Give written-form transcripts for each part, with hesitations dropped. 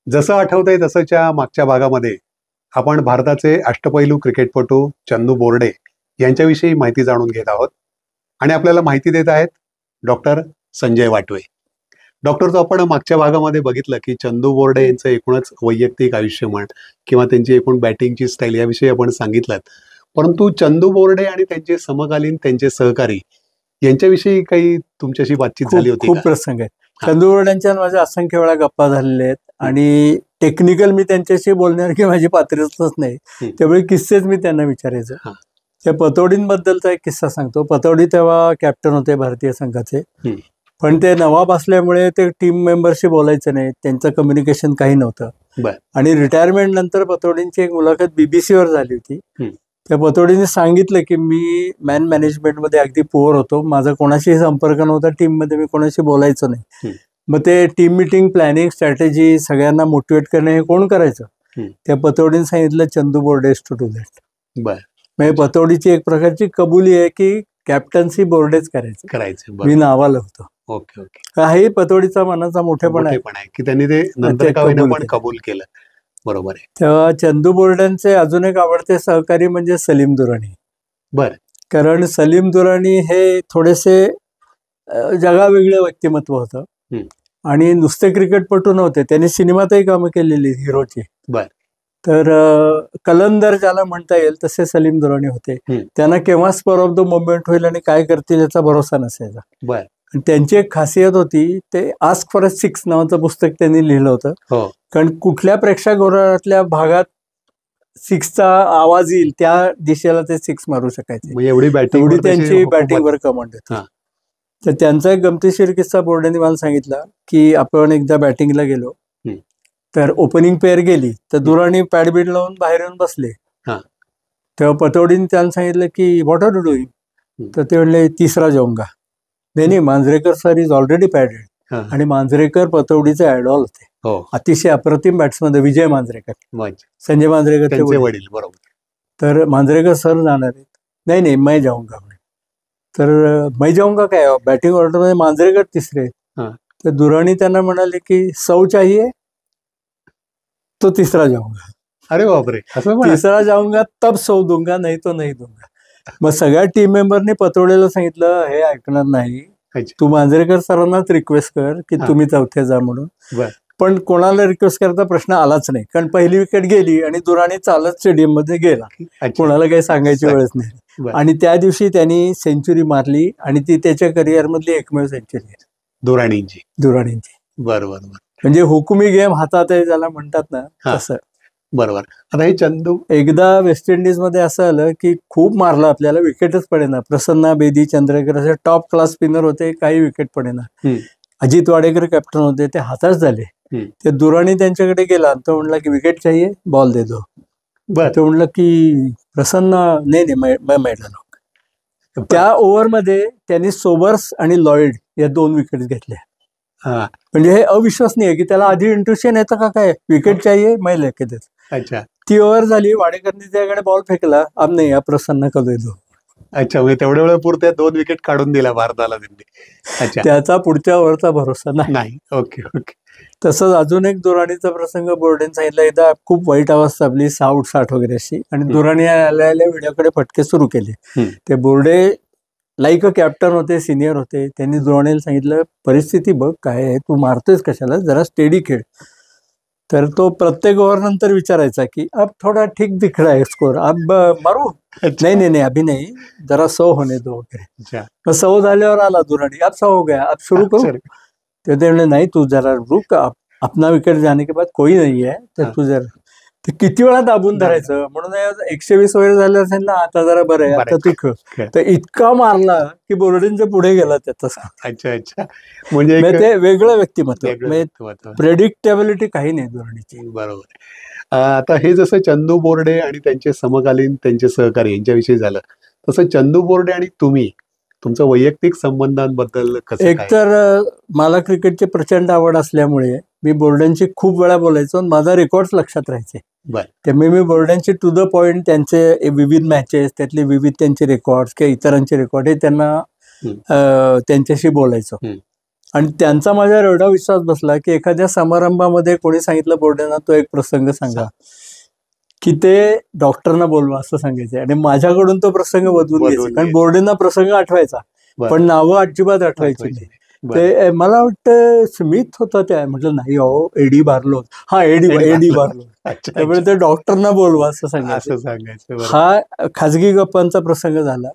जसं आठवतंय तसंच्या मागच्या भागामध्ये आपण भारताचे अष्टपैलू क्रिकेटपटू चंदू बोर्डे यांच्याविषयी माहिती जाणून घेत आहोत आणि आपल्याला माहिती देत आहेत डॉक्टर संजय वाटवे. डॉक्टर, जो आपण मागच्या भागामध्ये बघितलं की चंदू बोर्डे यांचं एकूणच वैयक्तिक आयुष्य म्हण किंवा त्यांची एकूण बॅटिंगची स्टाईल याविषयी आपण सांगितलं, परंतु चंदू बोर्डे आणि त्यांचे समकालीन त्यांचे सहकारी यांच्याविषयी काही तुमच्याशी बातचीत झाली होती? खूप प्रसंग आहेत. चंदू बोर्डेंच्या माझ्या असंख्य वेळा गप्पा झालेल्या आहेत आणि टेक्निकल मी त्यांच्याशी बोलण्यासारखी माझी पात्रच नाही, त्यामुळे किस्सेच मी त्यांना विचारायचं. त्या पतौडींबद्दलचा एक किस्सा सांगतो. पतौडी तेव्हा कॅप्टन होते भारतीय संघाचे, पण ते नवाब असल्यामुळे ते टीम मेंबरशी बोलायचं नाही, त्यांचं कम्युनिकेशन काही नव्हतं. आणि रिटायरमेंट नंतर पतौडींची एक मुलाखत बीबीसीवर झाली होती. त्या पतौडीने सांगितलं की मी मॅनेजमेंटमध्ये अगदी पुअर होतो, माझा कोणाशीही संपर्क नव्हता, टीममध्ये मी कोणाशी बोलायचो नाही. मग ते टीम मिटिंग, प्लॅनिंग, स्ट्रॅटेजी, सगळ्यांना मोटिवेट करणे हे कोण करायचं? त्या पतौडीने सांगितलं Chandu Borde to do that. म्हणजे पतौडीची एक प्रकारची कबुली आहे की कॅप्टन्सी बोर्डेच करायचं, मी नावाला होतो. Okay okay. हाही पतौडीचा मनाचा मोठेपणा आहे की त्यांनी ते नंतर पण कबूल केलं. बरोबर आहे. तेव्हा चंदू बोर्डेंचे अजून एक आवडते सहकारी म्हणजे सलीम दुराणी. कारण सलीम दुराणी हे थोडेसे जगावेगळे व्यक्तिमत्व होतं आणि नुसते क्रिकेटपटू नव्हते, त्यांनी सिनेमातही कामं केलेली हिरोची. तर कलंदर ज्याला म्हणता येईल तसे सलीम दुराणी होते. त्यांना केव्हा स्पर ऑफ द मोमेंट होईल आणि काय करतील याचा भरोसा नसायचा. आणि त्यांची एक खासियत होती, ते आस्क फॉर अ सिक्स नावाचं पुस्तक त्यांनी लिहिलं होतं. कारण कुठल्या प्रेक्षागृहातल्या भागात सिक्सचा आवाज येईल त्या दिशेला ते सिक्स मारू शकायचे, एवढी त्यांची बॅटिंगवर कमांड होती. तर त्यांचा एक गमतीशीर किस्सा बोर्डेने मला सांगितला की आपण एकदा बॅटिंगला गेलो, तर ओपनिंग पेअर गेली, तर दुराणी पॅडबीड लावून बाहेर येऊन बसले. तेव्हा पतौडीने त्यांना सांगितलं की व्हॉट आर यू डुईंग? तर ते म्हणले तिसरा जाऊंगा. नाही, Manjrekar sir is already padded. आणि मांजरेकर पतौडीचे आयडॉल होते, अतिशय अप्रतिम बॅट्समन, विजय मांजरेकर, संजय मांजरेकर वडील. बरोबर. तर मांजरेकर सर जाणार आहेत. नाही, मैं जाऊंगा. तर मैं जाऊंगा काय, बॅटिंग ऑर्डर मध्ये मांजरेकर तिसरे. तर दुराणी त्यांना म्हणाले की सौ चाहिए तो तीसरा जाऊंगा. अरे बापरे. तिसरा जाऊंगा तब सौ दूंगा, नाही तो नाही दूंगा. मग सगळ्या टीम मेंबरनी पतौडीला सांगितलं हे ऐकणार नाही, तू मांजरेकर सरांनाच रिक्वेस्ट कर की तुम्ही चौथ्या जा म्हणून. पण कोणाला रिक्वेस्ट करता प्रश्न आलाच नाही, कारण पहिली विकेट गेली आणि दुराणी चालत स्टेडियम मध्ये गेला, कोणाला काही सांगायची वेळच नाही. आणि त्या दिवशी त्यांनी सेंचुरी मारली आणि ती त्याच्या करिअर मधली एकमेव सेंचुरी आहे दुराणींची. बरोबर. म्हणजे हुकुमी गेम हातात आहे ज्याला म्हणतात ना, तसं. बरोबर. आता हे चंदू, एकदा वेस्ट इंडिज मध्ये असं आलं की खूप मारलं, आपल्याला विकेटच पडेना. प्रसन्ना, बेदी, चंद्रकर असे टॉप क्लास स्पिनर होते, काही विकेट पडेना. अजित वाडेकर कॅप्टन होते, ते हताश झाले. ते दुराणी त्यांच्याकडे गेला, तो म्हणला की विकेट चाहिए, बॉल दे दो. तो म्हणलं की प्रसन्ना नाही, मैं त्या ओव्हरमध्ये त्यांनी सोबर्स आणि लॉइड या 2 विकेट घेतल्या. म्हणजे हे अविश्वसनीय की त्याला आधी इंट्युशन येतं का काय, विकेट चाहिए मैं लेके देतो. ती ओव्हर झाली, वाडेकरनी त्याकडे बॉल फेकला, अब नाही, या प्रसन्न का दे दो. अच्छा, म्हणजे तेवढ्या वेळ पुरत्या 2 विकेट काढून दिला भारताला त्यांनी. त्याचा पुढच्या ओव्हरचा भरोसा नाही. Okay okay. तसंच अजून एक दुराणीचा प्रसंग बोर्डेने सांगितला. एकदा खूप वाईट अवस्था आपली 60 वगैरे अशी, आणि दुराणी आल्या व्हिडिओकडे फटके सुरू केले. ते बोर्डे लाईक अ कॅप्टन होते, सिनियर होते. त्यांनी दुराणीला सांगितलं परिस्थिती बघ काय आहे, तू मारतोयस कशाला, जरा स्टेडी खेळ. तर तो प्रत्येक ओव्हर नंतर विचारायचा की अब थोडा ठीक दिख रहा है स्कोर, अब मारू? नाही, अभी नाही, जरा 100 होने दो वगैरे. मग 100 झाल्यावर आला दुराणी, अब 100 हो गया, अब शुरू करू. ते म्हणले नाही, तू जरा रुक, अपना विकेट जाने के बाद कोई नाही आहे, तर तू जरा. ते किती वेळा दाबून धरायचं, म्हणून 120 वगैरे झाले असेल ना, आता जरा बरं आहे, आता तू खेळ. तर इतका मारला की बोर्डेंच्या पुढे गेला त्याचा. अच्छा. म्हणजे ते वेगळं व्यक्तिमत्व, प्रेडिक्टेबिलिटी काही नाही दुराणीची. बरोबर. आता हे जसं चंदू बोर्डे आणि त्यांचे समकालीन त्यांचे सहकारी यांच्याविषयी झालं, तसं चंदू बोर्डे आणि तुम्ही, तुमचं वैयक्तिक संबंधांबद्दल कसं? एकतर मला क्रिकेटची प्रचंड आवड असल्यामुळे मी बोर्डेंची खूप वेळा बोलायचो, माझा रेकॉर्ड लक्षात राहायचे. त्यामुळे मी बोर्डेंची टू द पॉइंट त्यांचे विविध मॅचेस, त्यातले विविध त्यांचे रेकॉर्ड किंवा इतरांचे रेकॉर्ड हे त्यांना त्यांच्याशी बोलायचो. आणि त्यांचा माझ्यावर एवढा विश्वास बसला की एखाद्या समारंभामध्ये कोणी सांगितलं बोर्डेंना तो एक प्रसंग सांगा, की ते डॉक्टरना बोलवा असं सांगायचे आणि माझ्याकडून तो प्रसंग बदलून घ्यायचे. कारण बोर्डेंना प्रसंग आठवायचा पण नावं अजिबात आठवायची नाही. ते मला वाटतं स्मिथ होता त्या, म्हटलं नाही अहो एडी बार्लो, हा एडी बार्लो. त्यामुळे ते डॉक्टरना बोलवा असं सांगायचं. हा खाजगी गप्पांचा प्रसंग झाला.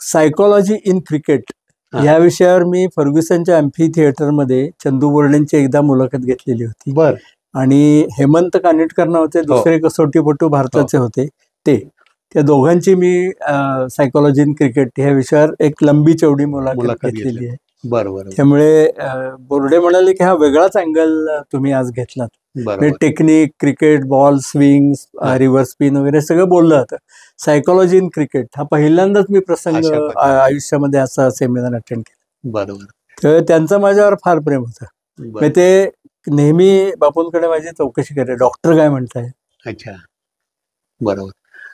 सायकोलॉजी इन क्रिकेट या विषयावर मी फर्ग्युसनच्या अँफी थिएटरमध्ये चंदू बोर्डेंची एकदा मुलाखत घेतलेली होती. आणि हेमंत कानिटकर होते, दुसरे कसोटीपटू भारताचे होते ते. त्या दोघांची मी सायकोलॉजी इन क्रिकेट ह्या विषयावर एक लंबी चौडी मुलाखत घेतलेली आहे. बरोबर. त्यामुळे बोर्डे म्हणाले की हा वेगळाच अँगल तुम्ही आज घेतलात. Technique, cricket, ball swing, reverse spin वगैरे सगळं बोललं होतं. सायकोलॉजी इन क्रिकेट हा पहिल्यांदाच मी प्रसंग आयुष्यामध्ये असा सेमिनार अटेंड केला. बरोबर. तर त्यांचं माझ्यावर फार प्रेम होतं. ते नेहमी बापूंकडे माझी चौकशी करे, डॉक्टर काय म्हणताय. अच्छा, बरोबर.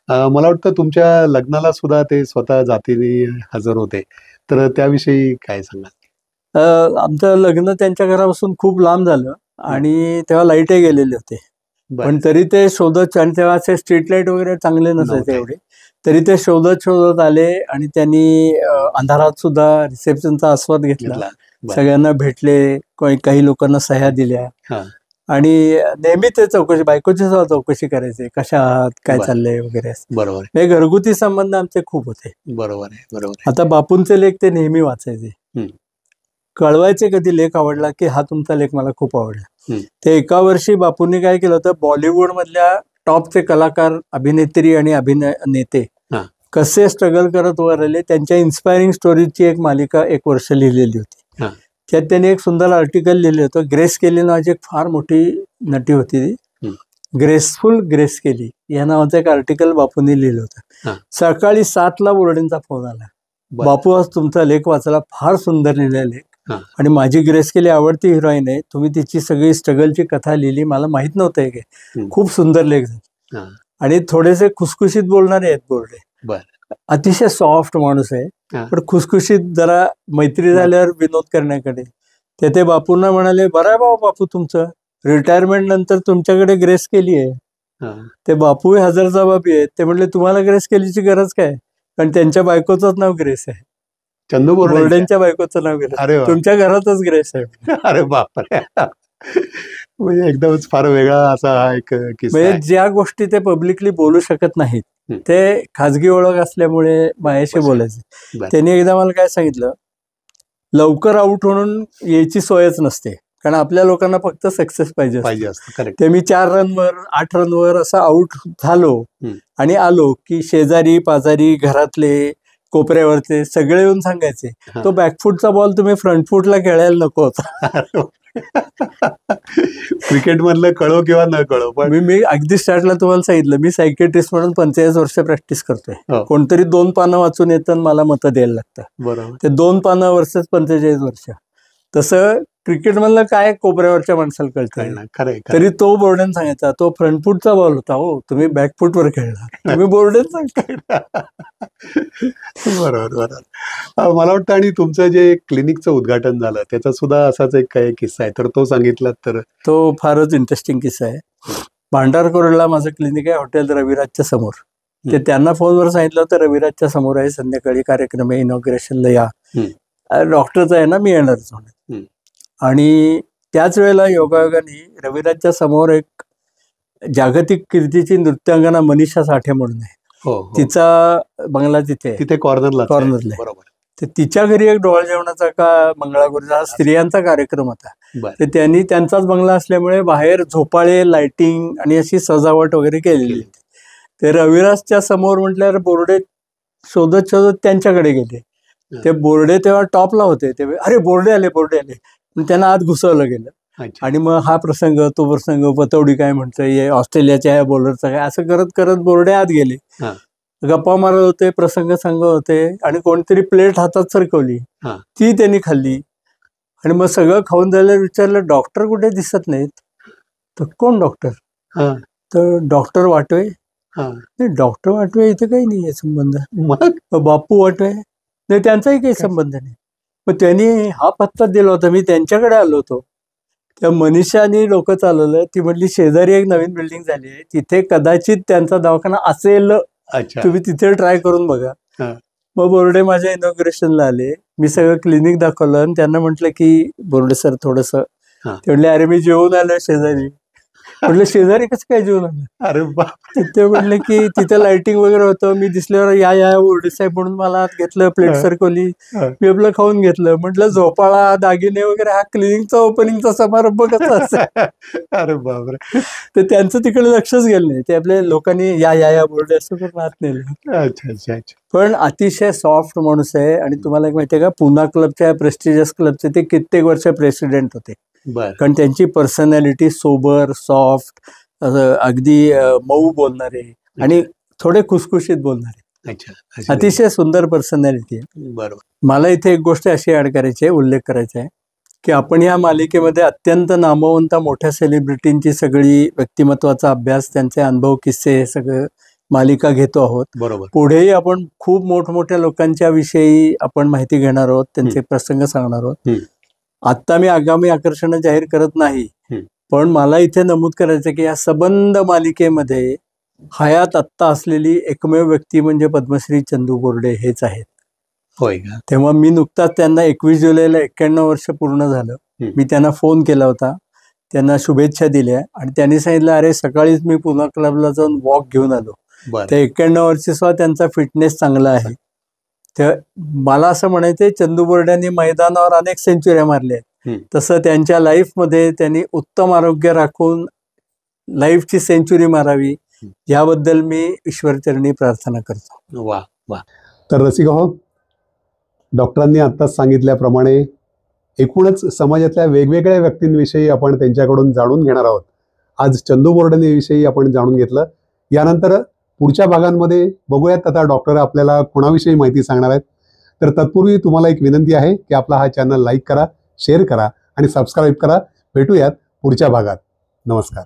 मला वाटतं तुमच्या लग्नाला सुद्धा ते स्वतः जातीने हजर होते, तर त्याविषयी काय सांगाल. आमचं लग्न त्यांच्या घरापासून खूप लांब झालं आणि तेव्हा लाईटही गेलेले होते. पण तरी ते शोधत, आणि तेव्हा असे स्ट्रीट लाईट वगैरे चांगले नसायचे एवढे, तरी ते शोधत आले आणि त्यांनी अंधारात सुद्धा रिसेप्शनचा आस्वाद घेतला. सगळ्यांना भेटले, काही लोकांना सह्या दिल्या आणि नेहमी ते बायकोची सुद्धा चौकशी करायचे, कशा आहात, काय चाललंय वगैरे. बरोबर. हे घरगुती संबंध आमचे खूप होते. बरोबर आहे, बरोबर. आता बापूंचे लेख ते नेहमी वाचायचे, कळवायचे कधी लेख आवडला की हा तुमचा लेख मला खूप आवडला. ते एका वर्षी बापूंनी काय केलं होतं, बॉलिवूड मधल्या टॉपचे कलाकार, अभिनेत्री आणि नेते कसे स्ट्रगल करत वर आले त्यांच्या इन्स्पायरिंग स्टोरीजची एक मालिका एक वर्ष लिहिलेली होती. त्यात त्यांनी एक सुंदर आर्टिकल लिहिलं होतं. ग्रेस केली नावाची एक फार मोठी नटी होती ती, ग्रेसफुल ग्रेस केली या नावाचं एक आर्टिकल बापूंनी लिहिलं होतं. सकाळी 7ला बोर्डेंचा फोन आला, बापू आज तुमचा लेख वाचला, फार सुंदर लिहिलेला लेख आणि माझी ग्रेस केली आवडती हिरोईन आहे, तुम्ही तिची सगळी स्ट्रगलची कथा लिहिली, मला माहित नव्हतं की खूप सुंदर लेख झाला. आणि थोडेसे खुसखुशीत बोलणारे आहेत बोर्डे, अतिशय सॉफ्ट माणूस आहे पण खुसखुशीत, जरा मैत्री झाल्यावर विनोद करण्याकडे. ते बापूंना म्हणाले, बरं आहे बापू तुमचं, रिटायरमेंट नंतर तुमच्याकडे ग्रेस केली आहे. ते बापू हजरजबाबी आहेत. ते म्हणले तुम्हाला ग्रेस केलीची गरज काय, कारण त्यांच्या बायकोचंच नाव ग्रेस आहे, चंदू बोर्डेंच्या बायकोचं नाव ग्रेस, तुमच्या घरातच ग्रेस आहे. अरे बापरे, म्हणजे एकदमच फार वेगळा असा हा एक किस्सा. म्हणजे ज्या गोष्टी ते पब्लिकली बोलू शकत नाहीत ते खाजगी ओळख असल्यामुळे माझ्याशी बोलायचे. त्यांनी एकदा मला काय सांगितलं, लवकर आउट होऊन यायची सोयच नसते, कारण आपल्या लोकांना फक्त सक्सेस पाहिजे असतं. ते मी 4 रनवर 8 रनवर असं आउट झालो आणि आलो की शेजारी पाजारी घरातले कोपऱ्यावरचे सगळे येऊन सांगायचे, तो बॅकफूटचा बॉल तुम्ही फ्रंटफूटला खेळायला नको होता. क्रिकेट मधलं कळो किंवा न कळो, पण मी अगदी स्टार्टला तुम्हाला सांगितलं, मी सायकेट्रिस्ट म्हणून 45 वर्ष प्रॅक्टिस करतोय. कोणतरी 2 पानं वाचून येतं मला मतं द्यायला लागतं. बरोबर. ते 2 पानं वर्षच 45 वर्ष. तसं क्रिकेट मधलं काय कोपऱ्यावरच्या माणसाला कळतं. तरी तो बोर्डेन सांगायचा, तो फ्रंटफूटचा बॉल होता, हो तुम्ही बॅकफूटवर खेळला, तुम्ही बोर्डेन सांगता. बरोबर बरोबर. मला वाटतं, आणि तुमचं जे क्लिनिकचं उद्घाटन झालं त्याचा सुद्धा असाच एक काही किस्सा आहे, तर तो सांगितला तर. तो फारच इंटरेस्टिंग किस्सा आहे. भांडारकोरला माझं क्लिनिक आहे, हॉटेल रविराजच्या समोर. ते त्यांना फोनवर सांगितलं होतं, रविराजच्या समोर आहे, संध्याकाळी कार्यक्रम आहे, इनॉग्रेशनला या. डॉक्टरचा आहे ना, मी येणारच म्हणून. आणि त्याच वेळेला योगायोगाने रविराजच्या समोर एक जागतिक कीर्तीची नृत्यांगना मनीषा साठे म्हणून आहे, तिचा बंगला तिथे कॉर्नरला. तर तिच्या घरी एक डोहाळ जेवणाचा का मंगळागौरीचा स्त्रियांचा कार्यक्रम होता. तर त्यांनी त्यांचाच बंगला असल्यामुळे बाहेर झोपाळे, लाइटिंग आणि अशी सजावट वगैरे केलेली होती. ते रविराजच्या समोर म्हटल्यावर बोर्डे शोधत त्यांच्याकडे गेले. ते बोर्डे तेव्हा टॉपला होते. ते अरे बोर्डे आले पण त्यांना आत घुसवलं गेलं. आणि मग हा प्रसंग तो प्रसंग, पतौडी काय म्हणतोय, ऑस्ट्रेलियाच्या या बॉलरचा काय, असं करत करत बोर्डे आत गेले. गप्पा मारत होते, प्रसंग सांगत होते आणि कोणतरी प्लेट हातात सरकवली, ती त्यांनी खाल्ली. आणि मग सगळं खाऊन झाल्यावर विचारलं, डॉक्टर कुठे दिसत नाहीत. तर कोण डॉक्टर, तर डॉक्टर वाटवे. डॉक्टर वाटवे इथे काही नाही आहे संबंध, बापू वाटवे नाही, त्यांचाही काही संबंध नाही. मग त्यांनी हा पत्ता दिला होता, मी त्यांच्याकडे आलो होतो. त्या मनीषानी डोकं चालवलं, ती म्हटली शेजारी एक नवीन बिल्डिंग झाली आहे, तिथे कदाचित त्यांचा दवाखाना असेल, तुम्ही तिथे ट्राय करून बघा. मग बोर्डे माझ्या इनॉग्रेशनला आले, मी सगळं क्लिनिक दाखवलं आणि त्यांना म्हटलं की बोर्डे सर थोडस, ते म्हटले अरे मी जेवून आलो शेजारी. म्हटलं शेजारी कसं काय जेवून आलं? अरे ते म्हटले की तिथे लाइटिंग वगैरे होतं, मी दिसल्यावर या बोर्डे साहेब म्हणून मला आत घेतलं, प्लेट सरकवली, मी आपलं खाऊन घेतलं. म्हटलं झोपाळा दागिने वगैरे हा क्लिनिकचा ओपनिंगचा समारंभ कसा असेल? अरे बापरे. तर त्यांचं तिकडे लक्षच गेलं नाही, ते आपल्या लोकांनी या बोर्डे असं करून आत नेलं. अच्छा अच्छा अच्छा. पण अतिशय सॉफ्ट माणूस आहे. आणि तुम्हाला एक माहितीये का, पुना क्लबच्या प्रेस्टिजियस क्लबचे ते कित्येक वर्ष प्रेसिडेंट होते. कारण त्यांची पर्सनॅलिटी सोबर, सॉफ्ट, अगदी मऊ बोलणारे आणि थोडे खुसखुशीत बोलणारे, अतिशय सुंदर पर्सनॅलिटी आहे. बरोबर. मला इथे एक गोष्ट अशी ऍड करायची आहे, उल्लेख करायचा आहे की आपण या मालिकेमध्ये अत्यंत नामवंत मोठ्या सेलिब्रिटींची सगळी व्यक्तिमत्वाचा अभ्यास, त्यांचे अनुभव, किस्से हे सगळं मालिका घेतो आहोत. बरोबर. पुढेही आपण खूप मोठमोठ्या लोकांच्या विषयी आपण माहिती घेणार आहोत, त्यांचे प्रसंग सांगणार आहोत. आता मी आगामी आकर्षण जाहीर करत नाही, पण मला इथे नमूद करायचं की या सबंध मालिकेमध्ये हयात आत्ता असलेली एकमेव व्यक्ती म्हणजे पद्मश्री चंदू बोर्डे हेच आहेत. होय का? तेव्हा मी नुकताच त्यांना 21 जुलैला 91 वर्ष पूर्ण झालं. मी त्यांना फोन केला होता, त्यांना शुभेच्छा दिल्या आणि त्यांनी सांगितलं अरे सकाळीच मी पुना क्लबला जाऊन वॉक घेऊन आलो. त्या 91 वर्षी सुद्धा त्यांचा फिटनेस चांगला आहे. तर मला असं म्हणायचंय, चंदू बोर्डेंनी मैदानावर अनेक सेंचुऱ्या मारल्या आहेत, तसं त्यांच्या लाईफमध्ये त्यांनी उत्तम आरोग्य राखून लाईफची सेंचुरी मारावी, याबद्दल मी ईश्वरचरणी प्रार्थना करतो. वा वा. तर रसिका हो, डॉक्टरांनी आत्ताच सांगितल्याप्रमाणे एकूणच समाजातल्या वेगवेगळ्या व्यक्तींविषयी आपण त्यांच्याकडून जाणून घेणार आहोत. आज चंदू बोर्डेंविषयी आपण जाणून घेतलं. यानंतर पुढच्या भागांमध्ये बघूयात आता डॉक्टर आपल्याला कोणाविषयी माहिती सांगणार आहेत. तर तत्पूर्वी तुम्हाला एक विनंती आहे की आपला हा चॅनल लाईक करा, शेअर करा आणि सबस्क्राईब करा. भेटूयात पुढच्या भागात. नमस्कार.